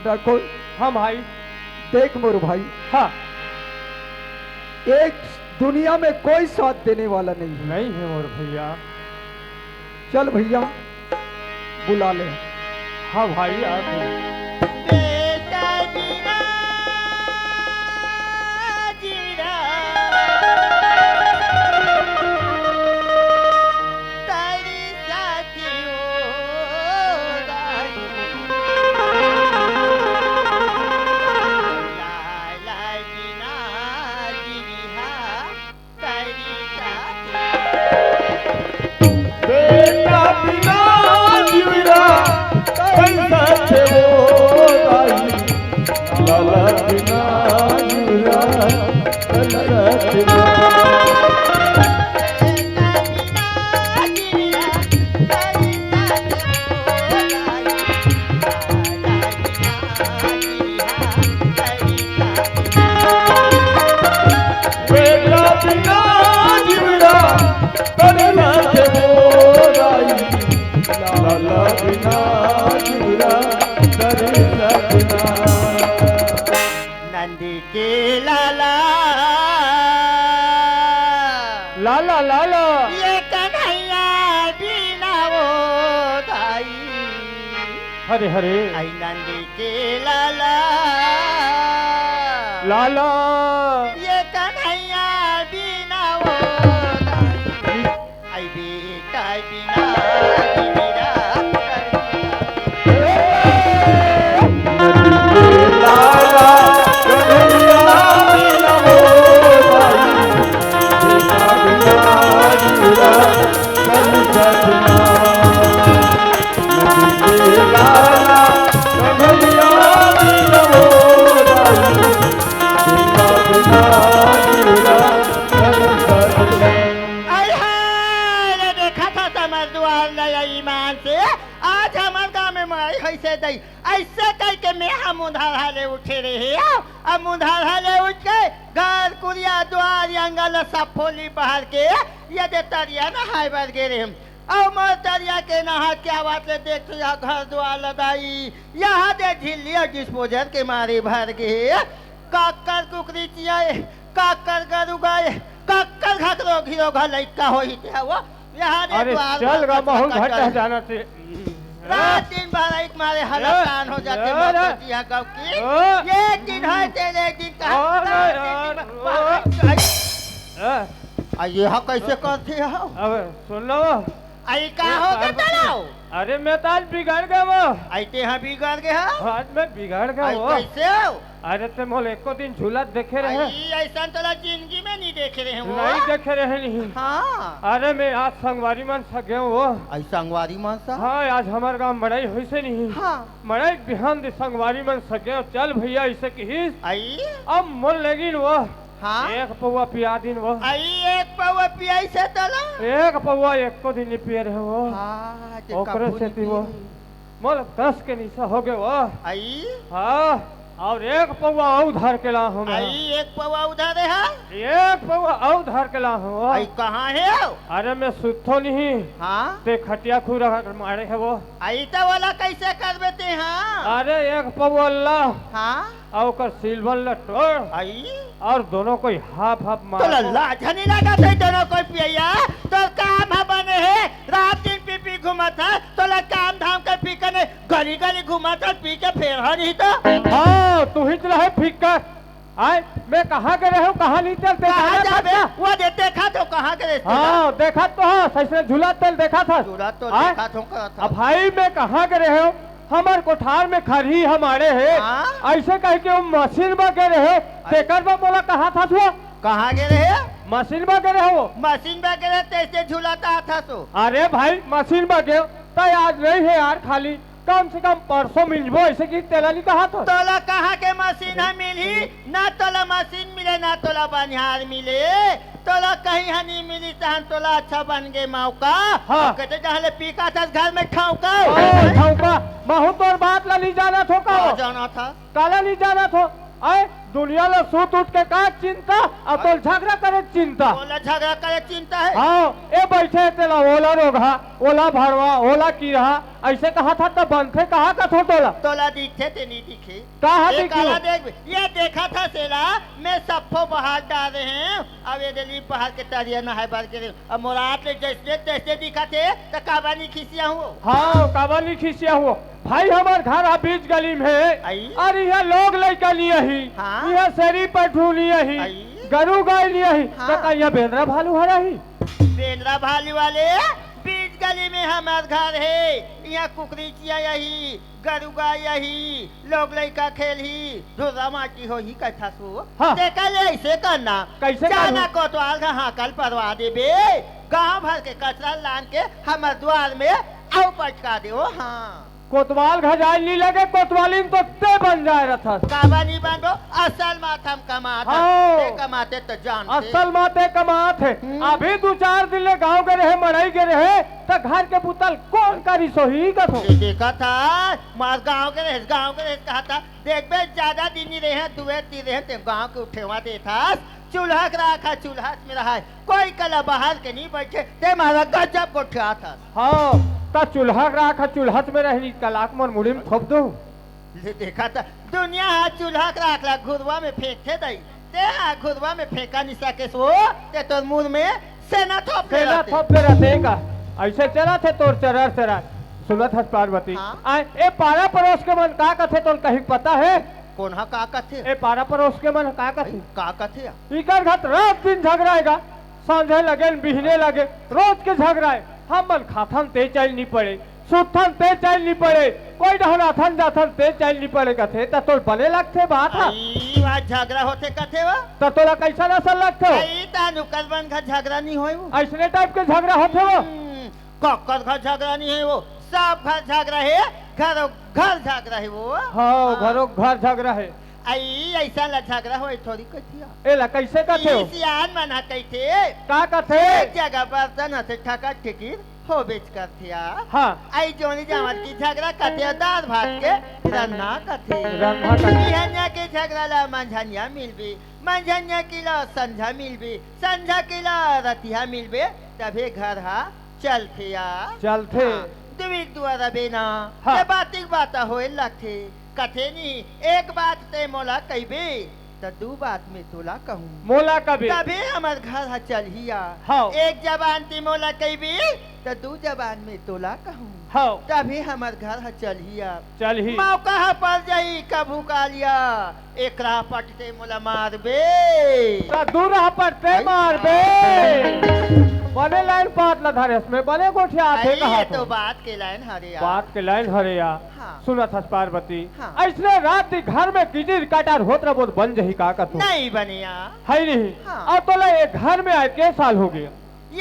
ठाकुर। हाँ भाई। देख मोरू भाई, हाँ एक दुनिया में कोई साथ देने वाला नहीं है। नहीं है मोर भैया। चल भैया बुला ले। हाँ भाई आप बेटा जीरा जीरा तारी साथी हो गाई लाला जीना जीरिहा तारी साथी बेटा बिना जीरा कैसा थे वो दाई, लाला बिना जीरा कैसा थे वो। बेटा बिना जीरा कैसा थे वो दाई, लाला बिना जीरा कैसा थे वो। नंदी के लाला लाला लाला ये कन्हैया बिना वो दाई हरे हरे आई नंदी के लाला लाला ये कन्हैया बिना वो दाई आई बेटा बिना जीरा लाला कन्हैया बिना वो दाई, बेटा बिना जीरा कैसा थे वो। लाला कन्हैया बिना वो दाई, बेटा बिना जीरा कैसा थे वो। आई हाय देखा था समझ द्वार नया ईमान से आज हमारे गाँव में माई कैसे दई ऐसे कह के मैं हम उधार हाले उठे रहे अब उधार हाले उठ के घर कुरिया द्वार अंगल सब फोली बाहर के ये दे तरिया नहाय बर गे रे और मोर तरिया के नहा क्या बात ले देख तो यहाँ घर द्वार लगाई यहाँ दे झिल्लिया डिस्पोजल के मारे भर गए काकर कुकरी चियाए काकर गरु गाय काकर घकरो घिरो घर लइका होई ते वो यहाँ दे अरे द्वार चल पर गा बहुत कचकच घटा करे। जाना थे। रात दिन भर एक मारे हलकान हो जाते ओ, मत दिया गाँव की ओ, ये दिन है तेरे दिन का ओ, रात यार, दिन दिन- अ, ये कैसे करते हो अब सुन लो आई का हो के चलाओ अरे मैं तो आज बिगड़ गया वो आते हैं बिगड़ गए हो आज मैं बिगड़ गया आई वो। कैसे हो अरे ते मोल एको दिन झूला देखे रहे आई ऐसा तो जिंदगी में नहीं देखे रहे हो नहीं देखे रहे नहीं। हाँ अरे मैं आज संगवारी मन सके वो। आई संगवारी मानसा हाँ आज हमारे गांव मड़ाई हुई से नहीं। हाँ मड़ाई बिहान दे संगवारी मन सके चल भैया ऐसे की आई अब मोल लेगिन वो हाँ एक पौवा पिया दिन वो आई एक पवा पियाई से तला एक पौवा एको दिन नहीं पिए रहे वो हाँ ओकरे से थी वो मोल 10 के नीचे हो गए वो। आई हाँ और एक पौवा और धर के ला हूँ मैं। आई एक पवा उधर है एक पौवा और धर के ला हूँ। आई कहाँ है अरे मैं सुतो नहीं हाँ ते खटिया खूरा मारे है वो। आई तो वाला कैसे कर देते हाँ अरे एक पौवा ला हाँ और कर सिल्वर ला तोड़ आई और दोनों को हाफ हाफ तो मार लल्ला झनी लगा थे दोनों कोई पिया तो काम है बने है रात दिन पी पी घुमा था तो ला काम धाम के पी के गली गली घुमा था पी के फेर नहीं तो हाँ तू ही चला है फिक्का आए मैं कहाँ के रहे हूँ कहाँ नहीं चलते कहाँ जाबे वो दे देखा तो कहाँ के रहते हाँ देखा तो हाँ सही से झूला तेल देखा था। पूरा तो आए? देखा तो कहा था अब भाई मैं कहाँ के रहे हो हमार कोठार में खरी हमारे है हाँ? ऐसे कह के वो मशीन में के रहे तेकर में बोला कहा था तू कहाँ गे रहे मशीन में के रहे हो। मशीन में गे रहे तैसे झुलाता था तो अरे भाई मशीन में गए तो आज नहीं है यार खाली कम से कम परसों मिलबो ऐसे की तेला नहीं कहा था। तोला कहाँ के मशीन है मिली ना तोला मशीन मिले ना तोला बनिहार मिले तोला कहीं हनी मिली तहन तोला अच्छा बन गए मौका हाँ। कहते जहाँ पीका था घर में ठौका ठौका महू तोर बात ला ली जाना थो का जाना था काला ली जाना थो आए दुनिया में सूत उठ के का चिंता अब तो झगड़ा करे चिंता बोला झगड़ा करे चिंता है हाँ ए बैठे तेला ओला रोगा ओला भरवा ओला की रहा ऐसे कहा था तब बनथे कहा का थोटोला तोला दिखे ते नहीं दिखे कहा ये दिखी काला देख ये देखा था सेला मैं सफो बाहर डाल रहे हैं अब ये दिल्ली पहाड़ के तारिया ना है बार के अब मुराद ले जैसे तैसे दिखा थे तो काबानी खिसिया हुआ हाँ काबानी खिसिया हुआ भाई हमार घर आ बीच गली में है आई? और यहाँ लोग लड़का लिए ही हाँ? यहाँ शेरी पठू लिए ही आई? गरु गाय लिए ही हाँ? तो यहाँ बेंद्रा भालू हरा ही बेंद्रा भाली वाले बीच गली में हमार घर है यहाँ कुकरी चिया यही गरुगा यही लोग लड़का खेल ही धुरा माटी हो ही कथा सो हाँ। देखा ले ऐसे करना कैसे जाना करूं? कोतवाल का हाँ कल परवा दे बे गाँव भर के कचरा लान के हमार द्वार में आओ पटका दे हाँ कोतवाल घजाई नहीं लगे कोतवाली तो ते बन जाए रथा काबा नहीं बांधो असल माथम कमाते हाँ। ते कमाते तो जानते असल माते कमात है अभी 2-4 दिन ले गाँव के रहे मड़ाई के रहे तो घर के पुतल कौन करी सोही का थो ये देखा था मार गांव के रहे कहा था देख बे ज्यादा दिन नहीं रहे दुए तीन रहे ते गांव के उठेवा दे था चूल्हा रखा चूल्हा में रहा है कोई कला बाहर के नहीं बैठे ते मारा गजब को उठा था हाँ ता चूल्हा राखा चूल्हत में रहनी कलाक मन मुड़ी में थोप दो ये देखा था दुनिया चूल्हा राख ला घुरवा में फेंकते दई ते घुरवा में फेंका नहीं सके सो ते तो मुंह में सेना थोप दे सेना थोप दे रहते का ऐसे चला थे तोर चरर चरा सुनत हस पार्वती हाँ? आए ए पारा पड़ोस के मन का कथे तो कहीं पता है कौन हा का कथे ए पारा पड़ोस के मन का कथे का कथे इकर घट रात दिन झगड़ाएगा सांझे लगे बिहने लगे रोज के झगड़ाए हम मन खाथन ते चल नहीं पड़े सुथन ते चल नहीं पड़े कोई डहनाथन जाथन ते चल नहीं पड़े कथे त तोर बने लगथे बात है आई वहाँ झगड़ा होते कथे वा त तोला कैसा नसल लगथे आई तानु कलबन का झगड़ा नहीं होई वो ऐसने टाइप के झगड़ा होथे वो कक्कर घर झगड़ा नहीं है वो सब घर झगड़ा है घर झगड़ा है वो हाँ घरों घर झगड़ा है आई ऐसा ला झगड़ा हो थोड़ी कथिया ए ला कैसे कथे हो सियान मना कहते का कथे एक जगह बर्तन हथे ठका ठिकीर हो बेच कर थिया हाँ आई जोनी जामत की झगड़ा कथे दाल भात के रन्ना कथे रन्ना कथे। बिहनिया के झगड़ा ला मंझनिया मिलबे मंझनिया की ला संझा मिलबे संझा की ला रतिया मिलबे तभे घर हा चल थिया चलथे दुविक दुआरा बेना हाँ। ते बातिक बाता होए लगथे कथे नहीं एक बात ते मोला कहबे तो दू बात में तोला कहूँ मोला कभी तभी हमार घर हा चल हिया हाँ। एक जबान ती मोला कहबी तो दू जबान में तोला कहूँ हाँ तभी हमार घर हा चल हिया चल ही मौका हा पड़ जाई कभू कालिया एकरा पटते मोला मारबे तो दूर पर ते मार बे बने लाइन पात ला धरे में बने गोठिया आथे आई कहा ये तो तो बात के लाइन हरे यार बात के लाइन हरे या हाँ। सुनत हस पार्वती हाँ। ऐसने रात दी घर में किजिर काटार होत रहा बहुत बन जही का तू नहीं बनिया है नहीं हाँ। अब तो ला एक घर में आए के साल हो गया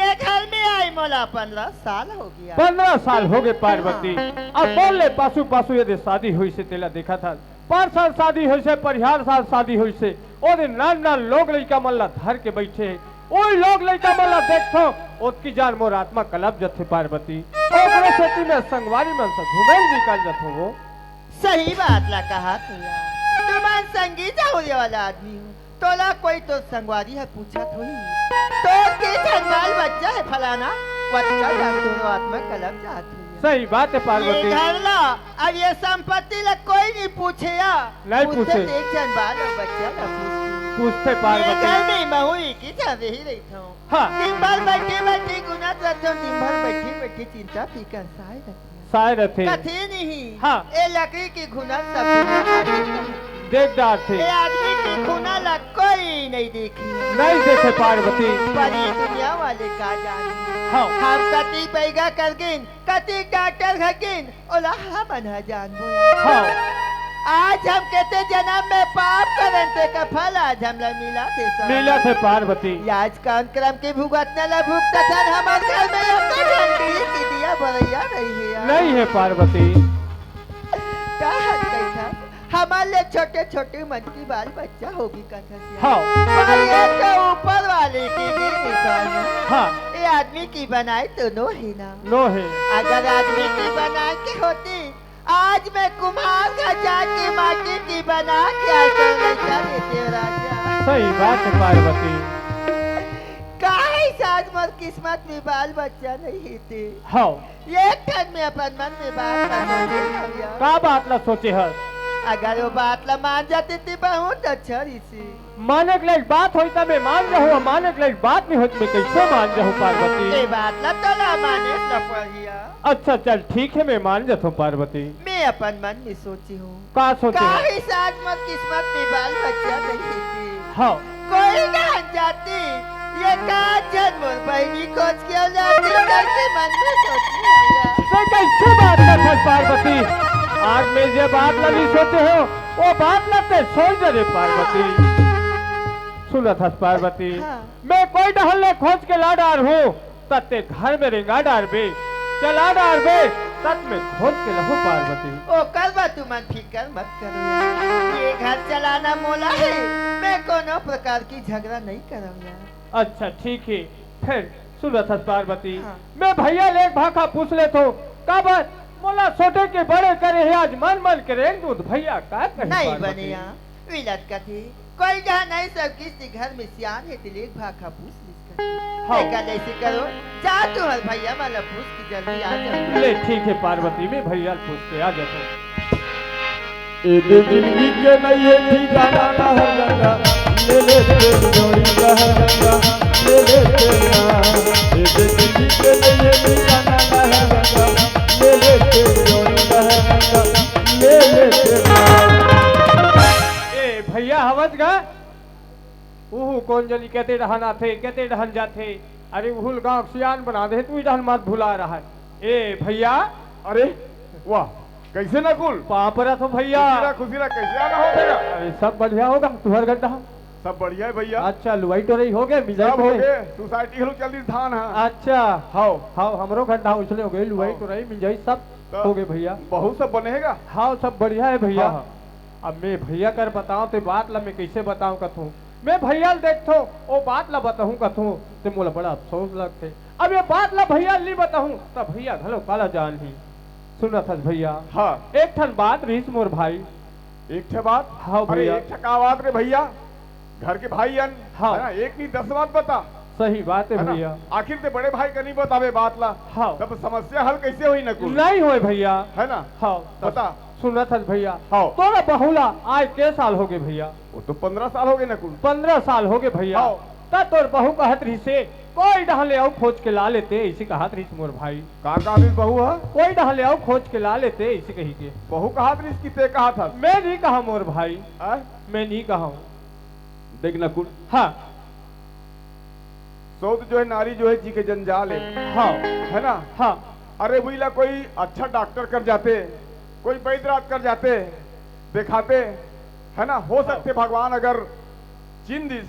ये घर में आई मोला 15 साल हो गया 15 साल हो गए पार्वती अब बोल ले पासु पासु यदि शादी हुई से तेला देखा था 5 साल शादी हुई से परिहार साल शादी हुई से और दिन नान नान लोग लड़का मल्ला धर के बैठे है ओई लोग लड़का मल्ला देखो उसकी जान मोर आत्मा कलब जथे पार्वती ओकरे सेती में संगवारी मन से घूमे निकल जथो वो सही बात ला कहा तू यार तुम संगीत जाऊरी वाला आदमी हूँ तोला कोई तो संगवारी है पूछा थोड़ी तो के जंगल बच्चा है फलाना बच्चा जान दोनों आत्मा कलब जात हुई सही बात है ये पार्वती घर ला अब ये संपत्ति ला कोई नहीं पूछे या नहीं पूछे। देख जन बाल और बच्चा ला पूछते ये पार्वती घर में मैं हुई की जा रही रही था हाँ दिन भर बैठे बैठे गुना करते हो दिन भर बैठे बैठे चिंता फिकर साए रखती शायर थे कथे नहीं हाँ। ये लकड़ी की घुना सब देखदार थे ये आदमी की घुना ला कोई नहीं देखी नहीं देखे पार्वती पर ये दुनिया वाले का जाने हाँ हम कति पैगा करगिन कति डॉक्टर हकिन ओला हम बना जान हाँ आज हम कहते जन्म में पाप करन ते का फल आज हमला मिला थे सब नीला थे पार्वती आज कान क्रम के भुगतने ला भुगत था हमार घर में एक घंटी की दिया भरैया नहीं है यार नहीं है पार्वती का हद कैसा हमारे छोटे छोटे मन की बाल बच्चा होगी कथा से हाँ पर ये तो ऊपर वाले की निशान है। हाँ ये आदमी की बनाई तो नो ही ना नो है अगर आदमी की बना के होती आज मैं कुम्हार का जाके माटी की बना के आता लड़का देते हो राजा। सही बात है पार्वती। काहे साथ मोर किस्मत में बाल बच्चा नहीं थे। हाँ एक ठन में अपन मन में बात ना सोचे भैया। का बात ना सोचे है? अगर वो बात ला मान जाते थे बहुत अच्छा ऋषि। माने के लायक बात होई तब मैं मान जाऊँ, माने के लायक बात नहीं होती मैं कैसे मान जाऊँ पार्वती? ये बात ला तला माने ना पड़िया। अच्छा चल ठीक है मैं मान जाता हूँ पार्वती। मैं अपन मन में सोची हूँ का सोचे है? काहे साथ मोर किस्मत में बाल बच्चा नहीं थे। हाँ कोई ना जाती ये काजन मोर बहनी खोज के जाती कैसे मन में सोची भैया। तो कैसे बात कर है पार्वती? आज मैं ये बात नहीं सोचे हो वो बात लगते सोच रे पार्वती। सुना था पार्वती। हाँ। मैं कोई डहल खोज के ला डार हूँ तत्ते घर में रेंगा डार बे चला डार बे तत् में खोज के लहू पार्वती। ओ करवा तू मन फिकर मत करो। ये घर चलाना मोला है मैं कोनो प्रकार की झगड़ा नहीं करूँगा। अच्छा ठीक है फिर सुना था पार्वती। हाँ। मैं भैया ले भाखा पूछ ले तो का बात मोला छोटे के बड़े करे है आज मन मन करे दूध भैया का कहे नहीं पार्वती? बनिया विलट कथी कोई जहाँ नहीं सब किसी घर में सियान है तिलेक भाखा पूछ लिस हाँ। कर ऐसे करो जा तू हर भैया वाला पूछ के जल्दी आ जा। ले ठीक है पार्वती मैं भैया पूछ के आ जाता हूँ। ये जिंदगी के नहीं है ठिकाना ना है गंगा ले ले तेरी जोड़ी का है गंगा ले ले तेरा। ये जिंदगी के नहीं है ठिकाना ना है गंगा ले ले तेरी जोड़ी का है गंगा ले ले तेरा। ए भैया हवस गा उहु कौन जनी कहते रहना थे कहते रहन जाते। अरे उहुल गांव सियान बना दे तू इधर मत भुला रहा है। ए भैया अरे वाह कैसे नकुल पापरा तो भैया खुशीरा कैसे आना हो गया। अरे सब बढ़िया होगा तुहर गड्ढा। सब बढ़िया है भैया। अच्छा लुवाई तो नहीं हो गए मिजाई सब तो हो नहीं? गए सोसाइटी हलो जल्दी धान है। अच्छा हाओ हाँ हमरो गड्ढा उछले हो गए लुवाई हाँ। तो नहीं मिजाई सब हो गए भैया। बहुत सब बनेगा। हाँ सब बढ़िया है भैया। हाँ, अब मैं भैया कर बताऊं तो बात ला मैं कैसे बताऊं कथूं मैं भैया देखो वो बात ला बताऊं कथूं तो मोला बड़ा अफसोस लगते। अब ये बात ला भैया नहीं बताऊं तब भैया घलो काला जान ही सुना था भैया। हाँ एक ठन बात रहीस मोर भाई। एक ठे बात। हाँ अरे भैया। एक ठका बात रे भैया घर के भाई अन हाँ। है ना एक नहीं 10 बात बता सही बात है है ना? भैया। आखिर ते बड़े भाई का नहीं बतावे बात ला। हाँ तब समस्या हल कैसे हुई नकुल नहीं होए भैया। है ना। हाँ बता। सुना था भैया। हाँ। तोरा बहुला आज के साल हो गए भैया? वो तो 15 साल हो गए नकुल। 15 साल हो गए भैया। हाँ। तब तोर बहू कहत रही से कोई डहले आओ खोज के ला लेते ऐसे कहत रही मोर भाई। का भी बहू है कोई डहले आओ खोज के ला लेते ऐसे कही के। बहू कहा इसकी ते कहा था। मैं नहीं कहा मोर भाई आ? मैं नहीं कहा हूँ। देख नकुल हाँ सौद जो है नारी जो है जी के जंजाल हाँ है ना। हाँ अरे बुला कोई अच्छा डॉक्टर कर जाते कोई वैद्यराज कर जाते दिखाते है ना। हो सकते भगवान अगर चिन दिस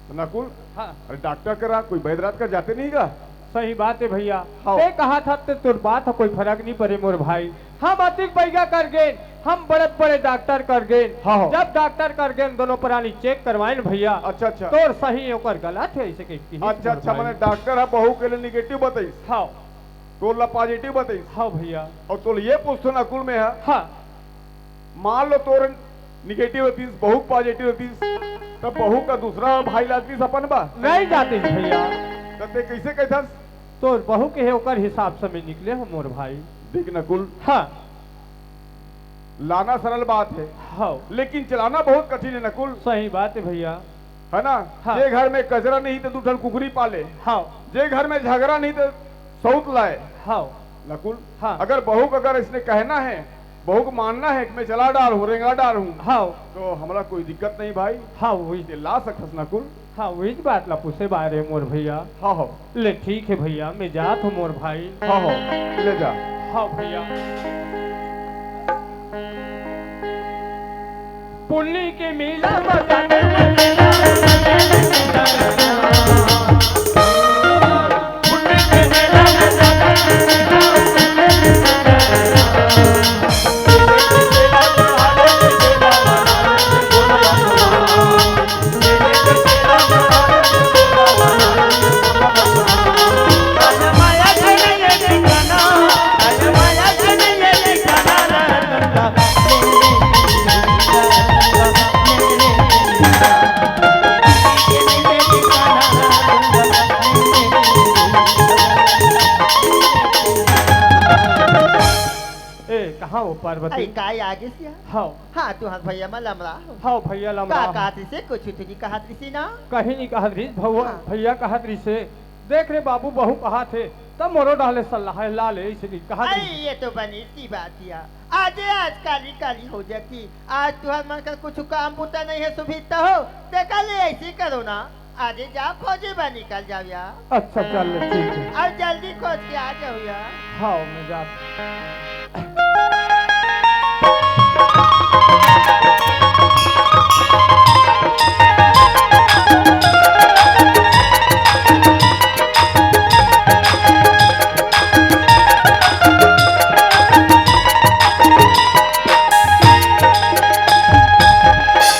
तो नकुल हाँ अरे डॉक्टर करा कोई वैद्यराज कर जाते नहीं का। सही बात है भैया। हाँ। ते कहा था ते तुर बात है कोई फर्क नहीं पड़े मोर भाई। हम अधिक पैगा कर गए हम बड़े बड़े डॉक्टर कर गए। हाँ, हाँ। जब डॉक्टर कर गए दोनों प्राणी चेक करवाए न भैया। अच्छा अच्छा तोर सही ओकर गलत है ऐसे कहती है अच्छा अच्छा मोर मैंने भाई। डॉक्टर है बहू के लिए निगेटिव बताई हाँ तोला पॉजिटिव बताई हाँ भैया। और तो ये पूछतो नकुल में है हाँ मान लो तोर निगेटिव होतीस बहू पॉजिटिव होतीस तब बहू का दूसरा भाई लातीस अपन बा नहीं जाते भैया। तब ते कैसे कहथस। तो बहू के है ओकर हिसाब से में निकले हो मोर भाई। देख नकुल हाँ लाना सरल बात है हाँ लेकिन चलाना बहुत कठिन है नकुल सही बात है भैया। है ना। हाँ। जे घर में कचरा नहीं तो दूठन कुकरी पाले हाँ जे घर में झगड़ा नहीं तो सौत लाए हाँ नकुल। हाँ। अगर बहू को अगर इसने कहना है बहू को मानना है कि मैं चला डाल हूँ रेंगा डाल हूँ हाँ तो हमारा कोई दिक्कत नहीं भाई हाँ वही ये ला सकस नकुल। हाँ वही बात ला पूछे बारे मोर भैया। हाँ हाँ ले ठीक है भैया मैं जात हूँ मोर भाई। हाँ हाँ ले जा। हाँ भैया। पुन्नी के मेला माया हाँ वो अरे पार्वती काय आगे से हाँ हाँ तुहार भैया मैं लमरा हूँ हाँ भैया का लमड़ा कहती से कुछ तुझी कहती सी ना कहीं नहीं कहा रही भैया हाँ। भैया कहा रही से देख रे बाबू बहू कहा थे तब मोरो डाले सलाह ला ले इसलिए कहा अरे ये तो बनी सी बात किया आज आज काली काली हो जाती आज तुहार मन का कुछ काम पुता नहीं है सुभिता हो देखा ले ऐसे करो ना आज जा खोजे बा निकल जाओ यार अच्छा चल ठीक है और जल्दी खोज के आ जाओ यार हाँ मैं जा